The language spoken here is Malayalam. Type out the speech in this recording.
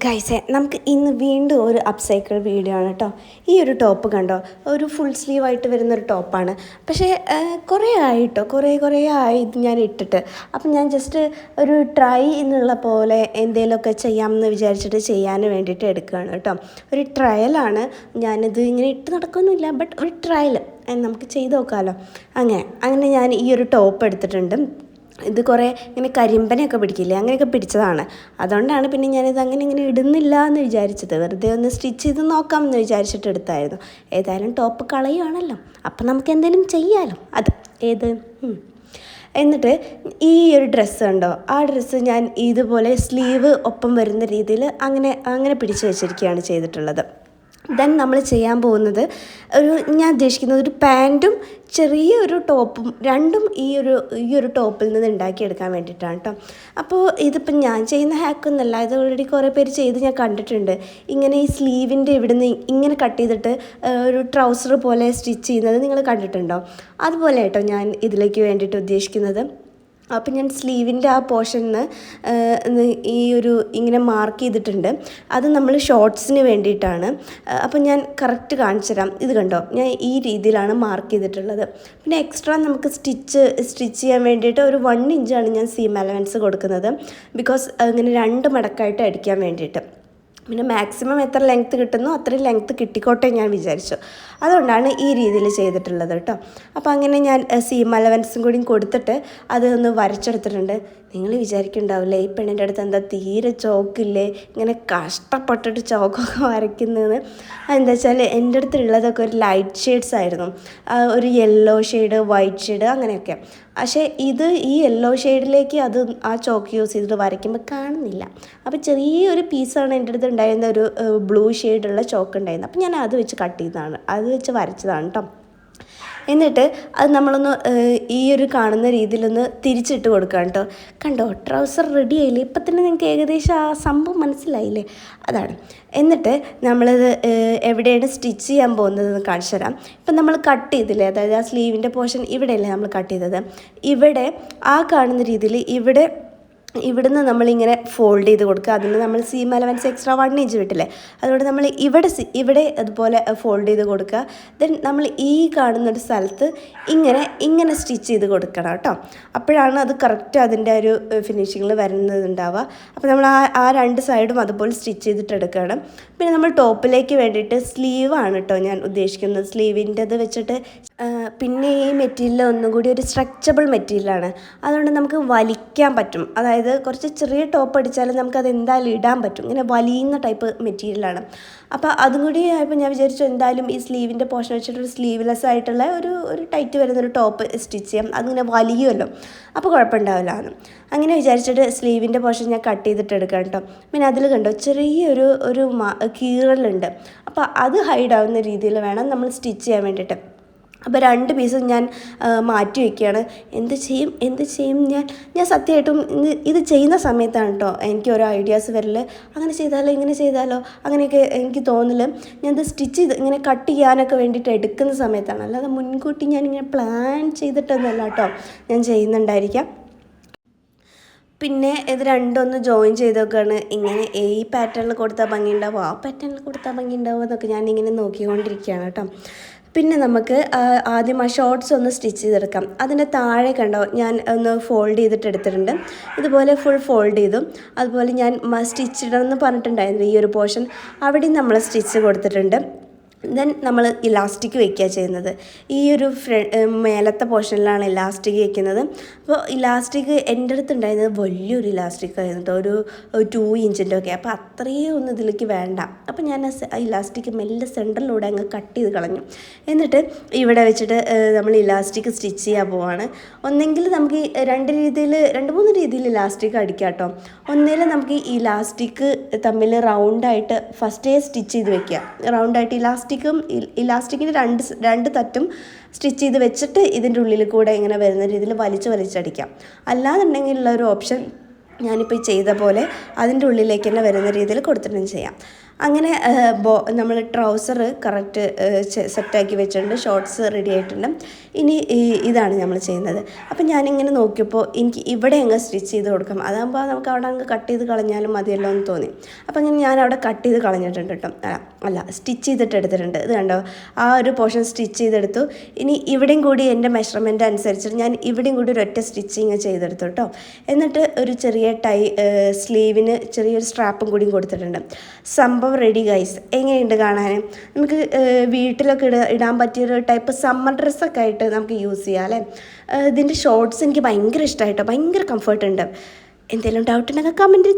ഗൈസേ നമുക്ക് ഇന്ന് വീണ്ടും ഒരു അപ്സൈക്കിൾ വീഡിയോ ആണ് കേട്ടോ. ഈ ഒരു ടോപ്പ് കണ്ടോ, ഒരു ഫുൾ സ്ലീവായിട്ട് വരുന്നൊരു ടോപ്പാണ്. പക്ഷേ കുറേ ആയിട്ടോ, കുറേ ആയി ഇത് ഞാൻ ഇട്ടിട്ട്. അപ്പം ഞാൻ ജസ്റ്റ് ഒരു ട്രൈ എന്നുള്ള പോലെ എന്തെങ്കിലുമൊക്കെ ചെയ്യാമെന്ന് വിചാരിച്ചിട്ട് ചെയ്യാൻ വേണ്ടിയിട്ട് എടുക്കുകയാണ് കേട്ടോ. ഒരു ട്രയലാണ്. ഞാനിത് ഇങ്ങനെ ഇട്ട് നടക്കൊന്നുമില്ല, ബട്ട് ഒരു ട്രയൽ നമുക്ക് ചെയ്ത് നോക്കാമല്ലോ. അങ്ങനെ ഞാൻ ഈ ഒരു ടോപ്പ് എടുത്തിട്ടുണ്ട്. ഇത് കുറേ ഇങ്ങനെ കരിമ്പനൊക്കെ പിടിക്കില്ലേ, അങ്ങനെയൊക്കെ പിടിച്ചതാണ്. അതുകൊണ്ടാണ് പിന്നെ ഞാനിത് ഇങ്ങനെ ഇടുന്നില്ല എന്ന് വിചാരിച്ചത്. വെറുതെ ഒന്ന് സ്റ്റിച്ച് ചെയ്ത് നോക്കാമെന്ന് വിചാരിച്ചിട്ട് എടുത്തായിരുന്നു. ഏതായാലും ടോപ്പ് കളയുവാണല്ലോ, അപ്പം നമുക്ക് എന്തെങ്കിലും ചെയ്യാമല്ലോ. ഏത് എന്നിട്ട് ഈ ഒരു ഡ്രസ്സ് ഉണ്ടോ, ആ ഡ്രസ്സ് ഞാൻ ഇതുപോലെ സ്ലീവ് ഒപ്പം വരുന്ന രീതിയിൽ അങ്ങനെ പിടിച്ച് വെച്ചിരിക്കുകയാണ് ചെയ്തിട്ടുള്ളത്. ദെൻ നമ്മൾ ചെയ്യാൻ പോകുന്നത് ഞാൻ ഉദ്ദേശിക്കുന്നത് ഒരു പാൻറ്റും ചെറിയൊരു ടോപ്പും രണ്ടും ഈ ഒരു ടോപ്പിൽ നിന്ന് ഉണ്ടാക്കിയെടുക്കാൻ വേണ്ടിയിട്ടാണ് കേട്ടോ. അപ്പോൾ ഇതിപ്പം ഞാൻ ചെയ്യുന്ന ഹാക്കൊന്നല്ല, ഇത് ഓൾറെഡി കുറേ പേര് ചെയ്ത് ഞാൻ കണ്ടിട്ടുണ്ട്. ഇങ്ങനെ ഈ സ്ലീവിൻ്റെ ഇവിടുന്ന് ഇങ്ങനെ കട്ട് ചെയ്തിട്ട് ഒരു ട്രൗസർ പോലെ സ്റ്റിച്ച് ചെയ്യുന്നത് നിങ്ങൾ കണ്ടിട്ടുണ്ടോ? അതുപോലെ കേട്ടോ ഞാൻ ഇതിലേക്ക് വേണ്ടിയിട്ട് ഉദ്ദേശിക്കുന്നത്. അപ്പം ഞാൻ സ്ലീവിൻ്റെ ആ പോർഷനിൽ ഇങ്ങനെ മാർക്ക് ചെയ്തിട്ടുണ്ട്. അത് നമ്മൾ ഷോർട്ട്സിന് വേണ്ടിയിട്ടാണ്. അപ്പം ഞാൻ കറക്റ്റ് കാണിച്ചു തരാം. ഇത് കണ്ടോ, ഞാൻ ഈ രീതിയിലാണ് മാർക്ക് ചെയ്തിട്ടുള്ളത്. പിന്നെ എക്സ്ട്രാ നമുക്ക് സ്റ്റിച്ച് ചെയ്യാൻ വേണ്ടിയിട്ട് ഒരു 1 ഇഞ്ചാണ് ഞാൻ സീം അലവൻസ് കൊടുക്കുന്നത്. ബിക്കോസ് ഇങ്ങനെ 2 മടക്കായിട്ട് അടിക്കാൻ വേണ്ടിയിട്ട്. പിന്നെ മാക്സിമം എത്ര ലെങ്ത്ത് കിട്ടുന്നോ അത്രയും ലെങ്ത്ത് കിട്ടിക്കോട്ടെ ഞാൻ വിചാരിച്ചു. അതുകൊണ്ടാണ് ഈ രീതിയിൽ ചെയ്തിട്ടുള്ളത് കേട്ടോ. അപ്പോൾ അങ്ങനെ ഞാൻ സീം അലവൻസും കൂടി കൊടുത്തിട്ട് അതൊന്ന് വരച്ചെടുത്തിട്ടുണ്ട്. നിങ്ങൾ വിചാരിക്കുന്നുണ്ടാവില്ലേ ഈ പെണ്ണിൻ്റെ അടുത്ത് എന്താ തീരെ ചോക്കില്ലേ, ഇങ്ങനെ കഷ്ടപ്പെട്ടിട്ട് ചോക്കൊക്കെ വരയ്ക്കുന്നതെന്ന്. അതെന്താ വെച്ചാൽ എൻ്റെ അടുത്തുള്ളതൊക്കെ ഒരു ലൈറ്റ് ഷെയ്ഡ്സ് ആയിരുന്നു. ഒരു യെല്ലോ ഷെയ്ഡ്, വൈറ്റ് ഷെയ്ഡ് അങ്ങനെയൊക്കെ. പക്ഷേ ഈ യെല്ലോ ഷെയ്ഡിലേക്ക് ആ ചോക്ക് യൂസ് ചെയ്തിട്ട് വരയ്ക്കുമ്പോൾ കാണുന്നില്ല. അപ്പോൾ ചെറിയൊരു പീസാണ് എൻ്റെ അടുത്ത് ഉണ്ടായിരുന്ന ഒരു ബ്ലൂ ഷെയ്ഡുള്ള ചോക്ക് ഉണ്ടായിരുന്നത്. അപ്പോൾ ഞാൻ അത് വെച്ച് കട്ട് ചെയ്തതാണ്, അത് വെച്ച് വരച്ചതാണ് കേട്ടോ. എന്നിട്ട് അത് നമ്മളൊന്ന് ഈ ഒരു കാണുന്ന രീതിയിലൊന്ന് തിരിച്ചിട്ട് കൊടുക്കാം കേട്ടോ. കണ്ടോ, ട്രൗസർ റെഡി ആയില്ലേ? ഇപ്പം തന്നെ നിങ്ങൾക്ക് ഏകദേശം ആ സംഭവം മനസ്സിലായില്ലേ? അതാണ്. എന്നിട്ട് നമ്മളിത് എവിടെയാണ് സ്റ്റിച്ച് ചെയ്യാൻ പോകുന്നതെന്ന് കാണിച്ചു തരാം. ഇപ്പം നമ്മൾ കട്ട് ചെയ്തില്ലേ, അതായത് ആ സ്ലീവിൻ്റെ പോർഷൻ ഇവിടെയല്ലേ നമ്മൾ കട്ട് ചെയ്തത്. ഇവിടെ ആ കാണുന്ന രീതിയിൽ ഇവിടുന്ന് നമ്മളിങ്ങനെ ഫോൾഡ് ചെയ്ത് കൊടുക്കുക. അതിന് നമ്മൾ സീം അലവൻസ് എക്സ്ട്രാ 1 ഇഞ്ച് വിട്ടില്ലേ, അതുകൊണ്ട് നമ്മൾ ഇവിടെ അതുപോലെ ഫോൾഡ് ചെയ്ത് കൊടുക്കുക. ദെൻ നമ്മൾ ഈ കാണുന്നൊരു സ്ഥലത്ത് ഇങ്ങനെ സ്റ്റിച്ച് ചെയ്ത് കൊടുക്കണം കേട്ടോ. അപ്പോഴാണ് അത് കറക്റ്റ് അതിൻ്റെ ഒരു ഫിനിഷിങ്ങിൽ വരുന്നതുണ്ടാവുക. അപ്പോൾ നമ്മൾ ആ 2 സൈഡും അതുപോലെ സ്റ്റിച്ച് ചെയ്തിട്ട് എടുക്കണം. പിന്നെ നമ്മൾ ടോപ്പിലേക്ക് വേണ്ടിയിട്ട് സ്ലീവാണ് കേട്ടോ ഞാൻ ഉദ്ദേശിക്കുന്നത്. സ്ലീവിൻ്റെത് വെച്ചിട്ട് പിന്നെ ഈ മെറ്റീരിയൽ ഒന്നും കൂടി ഒരു സ്ട്രെച്ചബിൾ മെറ്റീരിയലാണ്. അതുകൊണ്ട് നമുക്ക് വലിക്കാൻ പറ്റും. അതായത് കുറച്ച് ചെറിയ ടോപ്പ് അടിച്ചാലും നമുക്കത് എന്തായാലും ഇടാൻ പറ്റും. ഇങ്ങനെ വലിയുന്ന ടൈപ്പ് മെറ്റീരിയലാണ്. അപ്പോൾ അതും കൂടി ആയപ്പോൾ ഞാൻ വിചാരിച്ചു എന്തായാലും ഈ സ്ലീവിൻ്റെ പോർഷൻ വെച്ചിട്ടൊരു സ്ലീവ്ലെസ് ആയിട്ടുള്ള ഒരു ടൈറ്റ് വരുന്നൊരു ടോപ്പ് സ്റ്റിച്ച് ചെയ്യാം. അതിങ്ങനെ വലിയുമല്ലോ, അപ്പോൾ കുഴപ്പമുണ്ടാവില്ല എന്ന് അങ്ങനെ വിചാരിച്ചിട്ട് സ്ലീവിൻ്റെ പോർഷൻ ഞാൻ കട്ട് ചെയ്തിട്ട് എടുക്കാം കേട്ടോ. പിന്നെ അതിൽ കണ്ടോ ചെറിയൊരു കീറലുണ്ട്. അപ്പോൾ അത് ഹൈഡാവുന്ന രീതിയിൽ വേണം നമ്മൾ സ്റ്റിച്ച് ചെയ്യാൻ വേണ്ടിയിട്ട്. അപ്പോൾ 2 പീസും ഞാൻ മാറ്റി വയ്ക്കുകയാണ്. എന്ത് ചെയ്യും ഞാൻ സത്യമായിട്ടും ഇത് ചെയ്യുന്ന സമയത്താണ് കേട്ടോ എനിക്ക് ഓരോ ഐഡിയാസ് വരൽ. അങ്ങനെ ചെയ്താലോ ഇങ്ങനെ ചെയ്താലോ അങ്ങനെയൊക്കെ എനിക്ക് തോന്നൽ. ഞാനത് സ്റ്റിച്ച് ചെയ്ത് ഇങ്ങനെ കട്ട് ചെയ്യാനൊക്കെ വേണ്ടിയിട്ട് എടുക്കുന്ന സമയത്താണ്, അല്ലാതെ മുൻകൂട്ടി ഞാനിങ്ങനെ പ്ലാൻ ചെയ്തിട്ടൊന്നുമല്ല കേട്ടോ ഞാൻ ചെയ്യുന്നുണ്ടായിരിക്കാം. പിന്നെ ഇത് രണ്ടൊന്ന് ജോയിൻ ചെയ്തൊക്കെയാണ്. ഇങ്ങനെ ഈ പാറ്റേണിൽ കൊടുത്താൽ ഭംഗിയുണ്ടാവും, ആ പാറ്റേണിൽ കൊടുത്താൽ ഭംഗിയുണ്ടാവും എന്നൊക്കെ ഞാനിങ്ങനെ നോക്കിക്കൊണ്ടിരിക്കുകയാണ് കേട്ടോ. പിന്നെ നമുക്ക് ആദ്യം ആ ഷോർട്ട്സ് ഒന്ന് സ്റ്റിച്ച് ചെയ്തെടുക്കാം. അതിൻ്റെ താഴെ കണ്ടോ ഞാൻ ഒന്ന് ഫോൾഡ് ചെയ്തിട്ട് എടുത്തിട്ടുണ്ട്. ഇതുപോലെ ഫുൾ ഫോൾഡ് ചെയ്തു. അതുപോലെ ഞാൻ സ്റ്റിച്ച് ഇടണമെന്ന് പറഞ്ഞിട്ടുണ്ടായിരുന്നു. ഈ ഒരു പോർഷൻ അവിടെ നമ്മൾ സ്റ്റിച്ച് കൊടുത്തിട്ടുണ്ട്. ദെൻ നമ്മൾ ഇലാസ്റ്റിക് വയ്ക്കുക ചെയ്യുന്നത്. ഈ ഒരു മേലത്തെ പോർഷനിലാണ് ഇലാസ്റ്റിക് വയ്ക്കുന്നത്. അപ്പോൾ ഇലാസ്റ്റിക് എൻ്റെ അടുത്ത് ഉണ്ടായിരുന്നത് വലിയൊരു ഇലാസ്റ്റിക് ആയിരുന്നു കേട്ടോ, ഒരു 2 ഇഞ്ചിൻ്റെ ഒക്കെ. അപ്പോൾ അത്രയും ഒന്നും ഇതിലേക്ക് വേണ്ട. അപ്പോൾ ഞാൻ ഇലാസ്റ്റിക് മെല്ലെ സെൻറ്ററിലൂടെ അങ്ങ് കട്ട് ചെയ്ത് കളഞ്ഞു. എന്നിട്ട് ഇവിടെ വെച്ചിട്ട് നമ്മൾ ഇലാസ്റ്റിക് സ്റ്റിച്ച് ചെയ്യാൻ പോവാണ്. ഒന്നെങ്കിൽ നമുക്ക് 2-3 രീതിയിൽ ഇലാസ്റ്റിക് അടിക്കാം കേട്ടോ. ഒന്നിൽ നമുക്ക് ഈ ഇലാസ്റ്റിക് തമ്മിൽ റൗണ്ടായിട്ട് ഫസ്റ്റേ സ്റ്റിച്ച് ചെയ്ത് വെക്കുക. റൗണ്ടായിട്ട് ഇലാസ്റ്റിക്കിൻ്റെ 2 തട്ടും സ്റ്റിച്ച് ചെയ്ത് വെച്ചിട്ട് ഇതിൻ്റെ ഉള്ളിൽ കൂടെ ഇങ്ങനെ വരുന്ന രീതിയിൽ വലിച്ചടിക്കാം. അല്ലാന്നുണ്ടെങ്കിലുള്ള ഒരു ഓപ്ഷൻ ഞാനിപ്പോൾ ചെയ്ത പോലെ അതിൻ്റെ ഉള്ളിലേക്ക് തന്നെ വരുന്ന രീതിയിൽ കൊടുത്തിട്ടും ചെയ്യാം. അങ്ങനെ നമ്മൾ ട്രൗസർ കറക്റ്റ് സെറ്റാക്കി വെച്ചിട്ടുണ്ട്, ഷോർട്സ് റെഡി ആയിട്ടുണ്ട്. ഇനി ഇതാണ് നമ്മൾ ചെയ്യുന്നത്. അപ്പം ഞാനിങ്ങനെ നോക്കിയപ്പോൾ എനിക്ക് ഇവിടെ അങ്ങ് സ്റ്റിച്ച് ചെയ്ത് കൊടുക്കാം, അതാകുമ്പോൾ നമുക്ക് അവിടെ അങ്ങ് കട്ട് ചെയ്ത് കളഞ്ഞാലും മതിയല്ലോ എന്ന് തോന്നി. അപ്പം ഞാൻ അവിടെ കട്ട് ചെയ്ത് കളഞ്ഞിട്ടുണ്ട് കേട്ടോ, അല്ല സ്റ്റിച്ച് ചെയ്തിട്ട് എടുത്തിട്ടുണ്ട്. ഇത് കണ്ടോ, ആ ഒരു പോർഷൻ സ്റ്റിച്ച് ചെയ്തെടുത്തു. ഇനി ഇവിടെയും കൂടി എൻ്റെ മെഷർമെൻറ്റ് അനുസരിച്ചിട്ട് ഞാൻ ഇവിടെയും കൂടി ഒരൊറ്റ സ്റ്റിച്ചിങ് ചെയ്തെടുത്തു കേട്ടോ. എന്നിട്ട് ഒരു ചെറിയ സ്ലീവിന് ചെറിയൊരു സ്ട്രാപ്പും കൂടി കൊടുത്തിട്ടുണ്ട്. സംഭവം റെഡി ഗൈസ്. എങ്ങനെയുണ്ട് കാണാൻ? നമുക്ക് വീട്ടിലൊക്കെ ഇടാൻ പറ്റിയൊരു ടൈപ്പ് സമ്മർ ഡ്രസ്സൊക്കെ ആയിട്ട് നമുക്ക് യൂസ് ചെയ്യാം അല്ലേ. ഇതിൻ്റെ ഷോർട്സ് എനിക്ക് ഭയങ്കര ഇഷ്ടമായിട്ടോ, ഭയങ്കര കംഫർട്ട് ഉണ്ട്. എന്തെങ്കിലും ഡൗട്ട് ഉണ്ടെങ്കിൽ കമൻറ്റ്